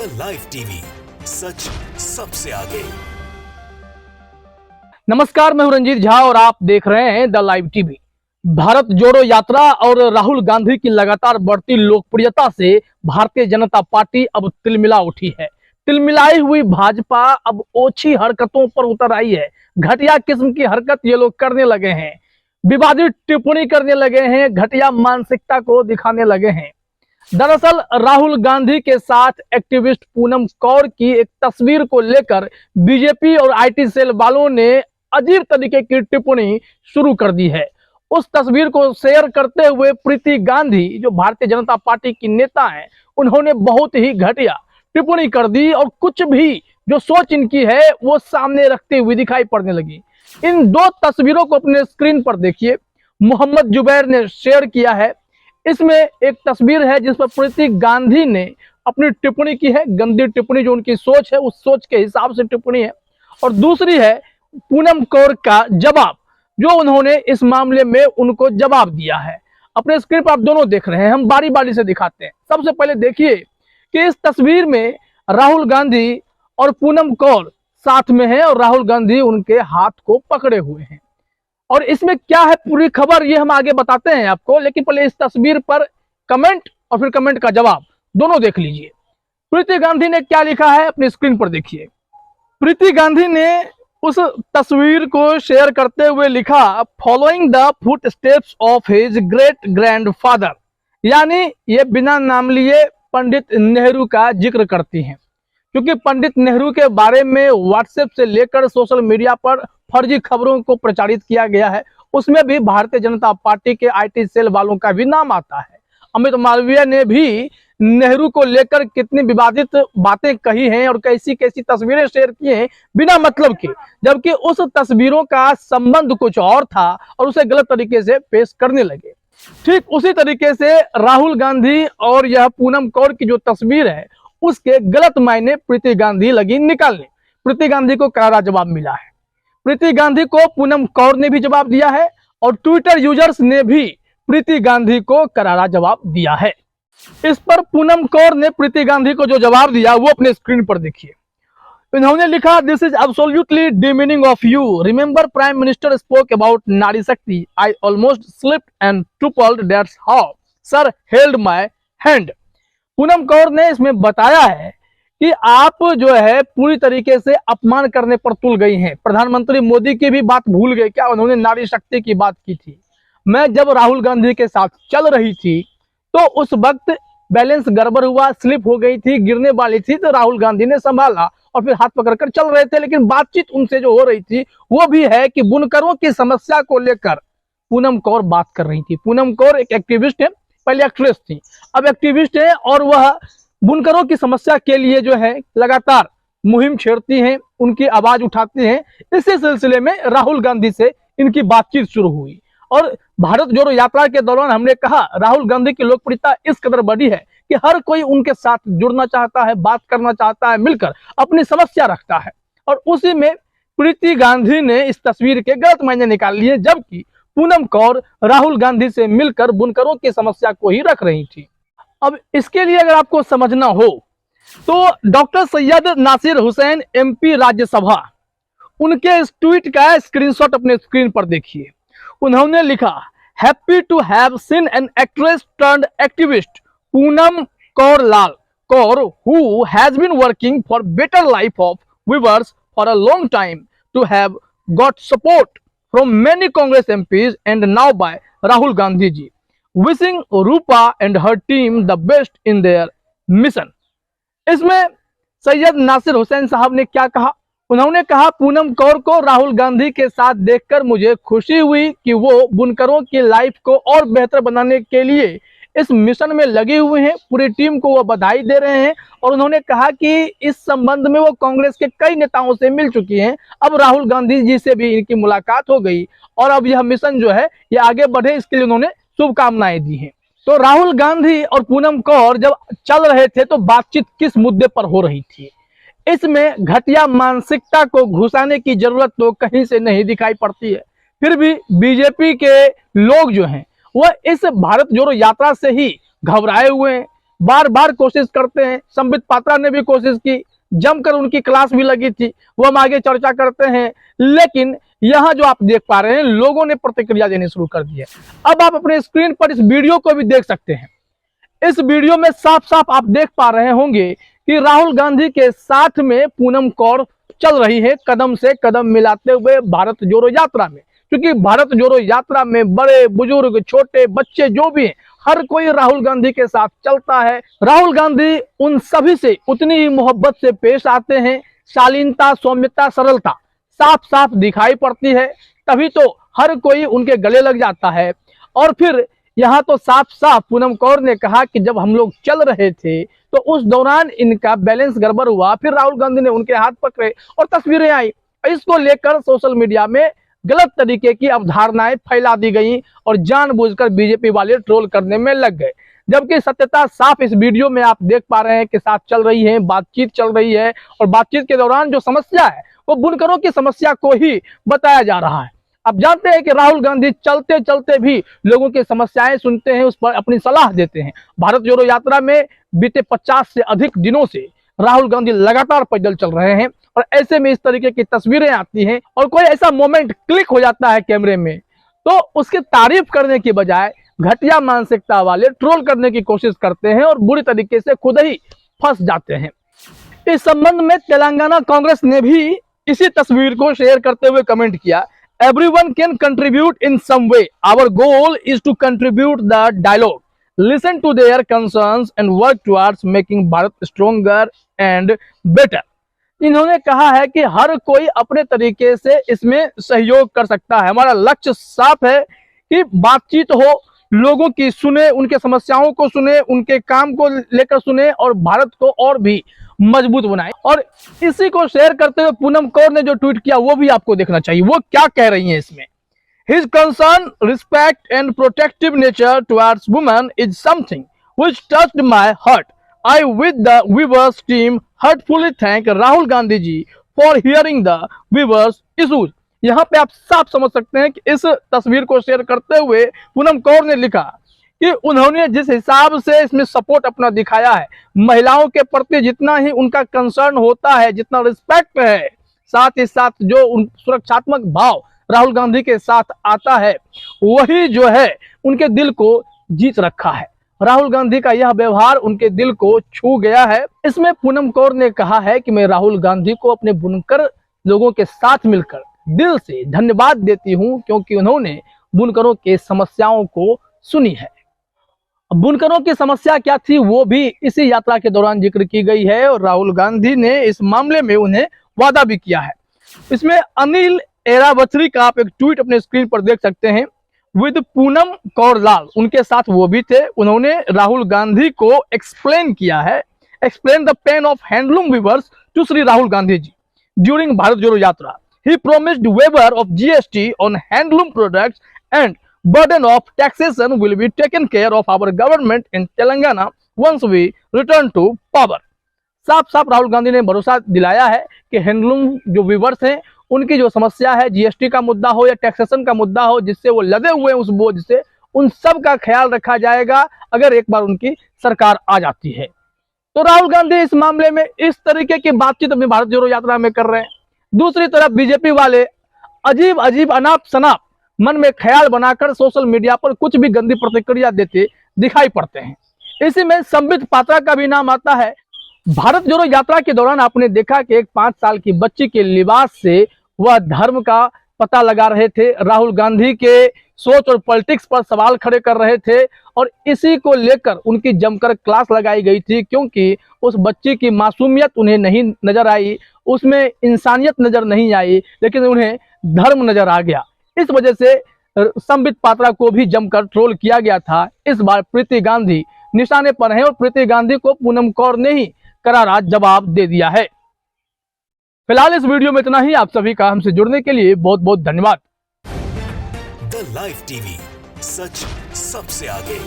Live TV, सच सबसे आगे। नमस्कार, मैं हूं रंजीत झा और आप देख रहे हैं the live TV. Bharat Jodo यात्रा और राहुल गांधी की लगातार बढ़ती लोकप्रियता से भारतीय जनता पार्टी अब तिलमिला उठी है। तिलमिलाई हुई भाजपा अब ओछी हरकतों पर उतर आई है। घटिया किस्म की हरकत ये लोग करने लगे हैं, विवादित टिप्पणी करने लगे हैं, घटिया मानसिकता को दिखाने लगे हैं। दरअसल राहुल गांधी के साथ एक्टिविस्ट पूनम कौर की एक तस्वीर को लेकर बीजेपी और आईटी सेल वालों ने अजीब तरीके की टिप्पणी शुरू कर दी है। उस तस्वीर को शेयर करते हुए प्रीति गांधी, जो भारतीय जनता पार्टी की नेता हैं, उन्होंने बहुत ही घटिया टिप्पणी कर दी और कुछ भी जो सोच इनकी है वो सामने रखते हुए दिखाई पड़ने लगी। इन दो तस्वीरों को अपने स्क्रीन पर देखिए। मोहम्मद जुबैर ने शेयर किया है। इसमें एक तस्वीर है जिस पर प्रीति गांधी ने अपनी टिप्पणी की है, गंदी टिप्पणी, जो उनकी सोच है उस सोच के हिसाब से टिप्पणी है। और दूसरी है पूनम कौर का जवाब, जो उन्होंने इस मामले में उनको जवाब दिया है। अपने स्क्रीन पर आप दोनों देख रहे हैं, हम बारी बारी से दिखाते हैं। सबसे पहले देखिए कि इस तस्वीर में राहुल गांधी और पूनम कौर साथ में है और राहुल गांधी उनके हाथ को पकड़े हुए हैं। और इसमें क्या है पूरी खबर ये हम आगे बताते हैं आपको, लेकिन पहले इस तस्वीर पर कमेंट और फिर कमेंट का जवाब दोनों देख लीजिए। प्रीति गांधी ने क्या लिखा है अपनी स्क्रीन पर देखिए। प्रीति गांधी ने उस तस्वीर को शेयर करते हुए लिखा, following the foot steps of his great grandfather, यानी ये बिना नाम लिए पंडित नेहरू का जिक्र करती हैं, क्योंकि पंडित नेहरू के बारे में व्हाट्सएप से लेकर सोशल मीडिया पर फर्जी खबरों को प्रचारित किया गया है। उसमें भी भारतीय जनता पार्टी के आईटी सेल वालों का भी नाम आता है। अमित मालवीय ने भी नेहरू को लेकर कितनी विवादित बातें कही हैं और कैसी कैसी तस्वीरें शेयर की हैं बिना मतलब के, जबकि उस तस्वीरों का संबंध कुछ और था और उसे गलत तरीके से पेश करने लगे। ठीक उसी तरीके से राहुल गांधी और यह पूनम कौर की जो तस्वीर है उसके गलत मायने प्रीति गांधी लगी निकालने। प्रीति गांधी को करारा जवाब मिला है। प्रीति गांधी को पूनम कौर ने भी जवाब दिया है और ट्विटर यूजर्स ने भी प्रीति गांधी को करारा जवाब दिया है। इस पर पूनम कौर ने प्रीति गांधी को जो जवाब दिया वो अपने स्क्रीन पर देखिए। इन्होंने लिखा, this is absolutely demeaning of you. Remember prime minister spoke about नारी शक्ति। I almost slipped and toppled, that's how sir held my hand. Poonam Kaur ने इसमें बताया है कि आप जो है पूरी तरीके से अपमान करने पर तुल गई हैं। प्रधानमंत्री मोदी की भी बात भूल गए क्या? उन्होंने नारी शक्ति की बात की थी। मैं जब राहुल गांधी के साथ चल रही थी तो उस वक्त बैलेंस गड़बड़ हुआ, स्लिप हो गई थी, गिरने वाली थी, तो राहुल गांधी ने संभाला और फिर हाथ पकड़कर चल रहे थे। लेकिन बातचीत उनसे जो हो रही थी वो भी है कि बुनकरों की समस्या को लेकर पूनम कौर बात कर रही थी। पूनम कौर एक एक्टिविस्ट है, पहले एक्ट्रेस थी, अब एक्टिविस्ट है और वह बुनकरों की समस्या के लिए जो है लगातार मुहिम छेड़ती हैं, उनकी आवाज उठाती हैं। इसी सिलसिले में राहुल गांधी से इनकी बातचीत शुरू हुई और भारत जोड़ो यात्रा के दौरान हमने कहा राहुल गांधी की लोकप्रियता इस कदर बढ़ी है कि हर कोई उनके साथ जुड़ना चाहता है, बात करना चाहता है, मिलकर अपनी समस्या रखता है। और उसी में प्रीति गांधी ने इस तस्वीर के गलत मायने निकाल लिए, जबकि पूनम कौर राहुल गांधी से मिलकर बुनकरों की समस्या को ही रख रही थी। अब इसके लिए अगर आपको समझना हो तो डॉक्टर सैयद नासिर हुसैन एमपी राज्यसभा, उनके इस ट्वीट का स्क्रीनशॉट अपने स्क्रीन पर देखिए। उन्होंने लिखा, happy to have seen an actress turned activist Poonam Kaur Lal Kaur who has been working for better life of weavers for a long time to have got support from many Congress MPs and now by Rahul Gandhi ji. Wishing Rupa and her team the best in their mission. इसमें सैयद नासिर हुसैन साहब ने क्या कहा? उन्होंने कहा, पूनम कौर को राहुल गांधी के साथ देखकर मुझे खुशी हुई कि वो बुनकरों की लाइफ को और बेहतर बनाने के लिए इस मिशन में लगे हुए हैं। पूरी टीम को वो बधाई दे रहे हैं और उन्होंने कहा कि इस संबंध में वो कांग्रेस के कई नेताओं से मिल चुकी हैं। अब राहुल गांधी जी से भी इनकी मुलाकात हो गई और अब यह मिशन जो है ये आगे बढ़े, इसके लिए उन्होंने शुभकामनाएं दी हैं। तो राहुल गांधी और पूनम कौर जब चल रहे थे तो बातचीत किस मुद्दे पर हो रही थी? इसमें घटिया मानसिकता को घुसाने की जरूरत तो कहीं से नहीं दिखाई पड़ती है। फिर भी बीजेपी के लोग जो हैं वह इस भारत जोड़ो यात्रा से ही घबराए हुए हैं। बार बार कोशिश करते हैं। संबित पात्रा ने भी कोशिश की, जमकर उनकी क्लास भी लगी थी, वो हम आगे चर्चा करते हैं। लेकिन यहाँ जो आप देख पा रहे हैं, लोगों ने प्रतिक्रिया देनी शुरू कर दी है। अब आप अपने स्क्रीन पर इस वीडियो को भी देख सकते हैं। इस वीडियो में साफ साफ आप देख पा रहे होंगे कि राहुल गांधी के साथ में पूनम कौर चल रही है, कदम से कदम मिलाते हुए भारत जोड़ो यात्रा में। क्योंकि भारत जोड़ो यात्रा में बड़े बुजुर्ग छोटे बच्चे जो भी हैं, हर कोई राहुल गांधी के साथ चलता है। राहुल गांधी उन सभी से उतनी ही मोहब्बत से पेश आते हैं। शालीनता, सौम्यता, सरलता साफ साफ दिखाई पड़ती है, तभी तो हर कोई उनके गले लग जाता है। और फिर यहाँ तो साफ साफ पूनम कौर ने कहा कि जब हम लोग चल रहे थे तो उस दौरान इनका बैलेंस गड़बड़ हुआ, फिर राहुल गांधी ने उनके हाथ पकड़े और तस्वीरें आई। इसको लेकर सोशल मीडिया में गलत तरीके की अवधारणाएं फैला दी गई और जानबूझकर बीजेपी वाले ट्रोल करने में लग गए। जबकि सत्यता साफ इस वीडियो में आप देख पा रहे हैं कि साथ चल रही है, बातचीत चल रही है और बातचीत के दौरान जो समस्या है वो बुनकरों की समस्या को ही बताया जा रहा है। आप जानते हैं कि राहुल गांधी चलते चलते भी लोगों की समस्याएं सुनते हैं, उस पर अपनी सलाह देते हैं। भारत जोड़ो यात्रा में बीते 50 से अधिक दिनों से राहुल गांधी लगातार पैदल चल रहे हैं और ऐसे में इस तरीके की तस्वीरें आती हैं और कोई ऐसा मोमेंट क्लिक हो जाता है कैमरे में, तो उसकी तारीफ करने की बजाय घटिया मानसिकता वाले ट्रोल करने की कोशिश करते हैं और बुरी तरीके से खुद ही फंस जाते हैं। इस संबंध में तेलंगाना कांग्रेस ने भी इसी तस्वीर को शेयर करते हुए कमेंट किया, everyone can contribute in some way, our goal is to contribute the dialogue, listen to their concerns and work towards making Bharat stronger and better। इन्होंने कहा है कि हर कोई अपने तरीके से इसमें सहयोग कर सकता है। हमारा लक्ष्य साफ है कि बातचीत हो, लोगों की सुने, उनके समस्याओं को सुने, उनके काम को लेकर सुने और भारत को और भी मजबूत बनाए। और इसी को शेयर करते हुए पूनम कौर ने जो ट्वीट किया वो भी आपको देखना चाहिए, वो क्या कह रही हैं इसमें। His concern, respect and protective nature towards women is something which touched my heart. I with the Weavers team heartfully thank Rahul Gandhi ji for hearing the Weavers issues। यहाँ पे आप साफ समझ सकते हैं कि इस तस्वीर को शेयर करते हुए पूनम कौर ने लिखा कि उन्होंने जिस हिसाब से इसमें सपोर्ट अपना दिखाया है, महिलाओं के प्रति जितना ही उनका कंसर्न होता है, जितना रिस्पेक्ट है, साथ ही साथ जो सुरक्षात्मक भाव राहुल गांधी के साथ आता है, वही जो है उनके दिल को जीत रखा है। राहुल गांधी का यह व्यवहार उनके दिल को छू गया है। इसमें पूनम कौर ने कहा है कि मैं राहुल गांधी को अपने बुनकर लोगों के साथ मिलकर दिल से धन्यवाद देती हूं, क्योंकि उन्होंने बुनकरों के समस्याओं को सुनी है। बुनकरों की समस्या क्या थी वो भी इसी यात्रा के दौरान जिक्र की गई है और राहुल गांधी ने इस मामले में उन्हें वादा भी किया है। इसमें अनिल एरावथरी का आप एक ट्वीट अपने स्क्रीन पर देख सकते हैं, विद पूनम कौर लाल, उनके साथ वो भी थे। उन्होंने राहुल गांधी को एक्सप्लेन किया है, explain the pain of handloom weavers to Shri Rahul Gandhi ji during Bharat Jodo Yatra. He promised waiver of GST on handloom products and burden of taxation will be taken care of our government in Telangana once we return to power। साफ साफ राहुल गांधी ने भरोसा दिलाया है कि handloom जो viewers हैं उनकी जो समस्या है, जीएसटी का मुद्दा हो या टैक्सेशन का मुद्दा हो, जिससे वो लदे हुए हैं उस बोझ से, उन सब का ख्याल रखा जाएगा अगर एक बार उनकी सरकार आ जाती है। तो राहुल गांधी इस मामले में इस तरीके की बातचीत अपनी भारत जोड़ो यात्रा में कर रहे हैं। दूसरी तरफ बीजेपी वाले अजीब अजीब अनाप शनाप मन में ख्याल बनाकर सोशल मीडिया पर कुछ भी गंदी प्रतिक्रिया देते दिखाई पड़ते हैं। इसी में संबित पात्रा का भी नाम आता है। भारत जोड़ो यात्रा के दौरान आपने देखा कि एक 5 साल की बच्ची के लिबास से वह धर्म का पता लगा रहे थे, राहुल गांधी के सोच और पॉलिटिक्स पर सवाल खड़े कर रहे थे और इसी को लेकर उनकी जमकर क्लास लगाई गई थी, क्योंकि उस बच्ची की मासूमियत उन्हें नहीं नजर आई, उसमें इंसानियत नजर नहीं आई, लेकिन उन्हें धर्म नजर आ गया। इस वजह से संबित पात्रा को भी जमकर ट्रोल किया गया था। इस बार प्रीति गांधी निशाने पर हैं और प्रीति गांधी को पूनम कौर ने ही करारा जवाब दे दिया है। फिलहाल इस वीडियो में इतना ही। आप सभी का हमसे जुड़ने के लिए बहुत बहुत धन्यवाद। द लाइव टीवी, सच सबसे आगे।